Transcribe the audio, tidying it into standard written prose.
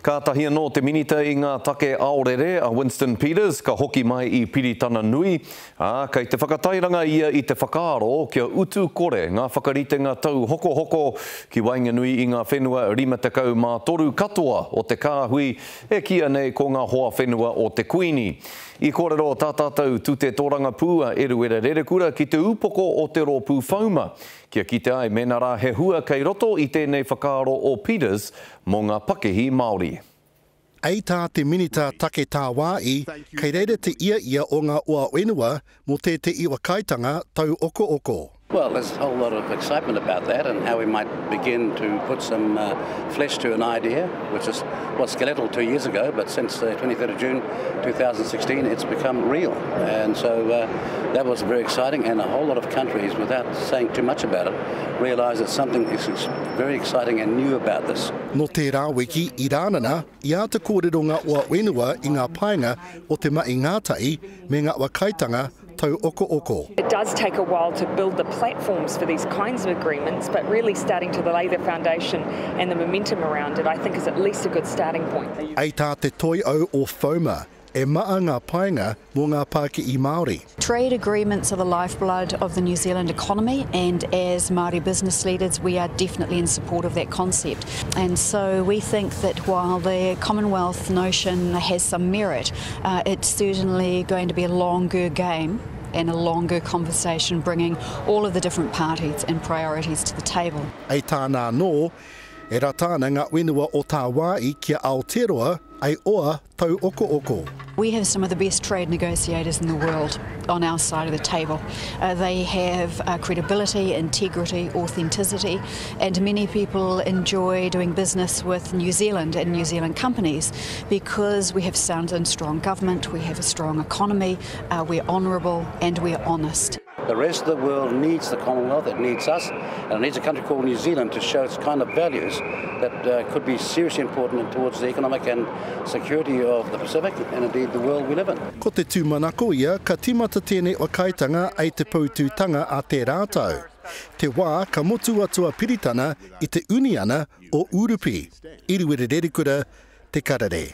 Ka tahia no te minita I ngā take aorere a Winston Peters, ka hoki mai I Piritana Nui. Kei te whakatairanga ia I te whakaaro kia utu kore ngā whakaritenga tau hoko ki Wainganui I ngā whenua 53 katoa o te kāhui e kia nei ko ngā hoa whenua o te kuini. I kōrero tātātou tu te tōranga pūa eruera rerekura ki te upoko o te rōpū whauma. Kia kite ai mena rā he hua kei roto I tēnei whakaaro o Peters mō ngā pakehi Māori. Ei tā te minita take tā wāi, kei reira te ia o ngā ua wenua mō te iwa kaitanga tau oko. Well, there's a whole lot of excitement about that and how we might begin to put some flesh to an idea, which was skeletal 2 years ago, but since the 23rd of June 2016, it's become real. And so that was very exciting, and a whole lot of countries, without saying too much about it, realise that something is very exciting and new about this. No te rāwiki I rānana, I āta kōrero ngā ua wenua I ngā painga o te mai ngātai me ngā ua kaitanga tau oko. It does take a while to build the platforms for these kinds of agreements, but really starting to lay the foundation and the momentum around it, I think is at least a good starting point. Ei tā te toi au o FOMA, e maa ngā painga mō ngā Pākehī Māori. Trade agreements are the lifeblood of the New Zealand economy, and as Māori business leaders we are definitely in support of that concept. And so we think that while the Commonwealth notion has some merit, it's certainly going to be a longer game and a longer conversation, bringing all of the different parties and priorities to the table. Ei tāna no, e ratāna ngā wenua o tā wāi kia Aotearoa ai oa tau oko. We have some of the best trade negotiators in the world on our side of the table. They have credibility, integrity, authenticity, and many people enjoy doing business with New Zealand and New Zealand companies because we have sound and strong government, we have a strong economy, we're honourable and we're honest. The rest of the world needs the Commonwealth, it needs us, and it needs a country called New Zealand to show its kind of values that could be seriously important towards the economic and security of the Pacific and indeed the world we live in. Ko te tūmanako ia, ka timata tēnei o kaitanga ai te pautūtanga a te rātau. Te wā ka motu atua Piritana I te uniana o Urupi. Iruere rerekura, te karare.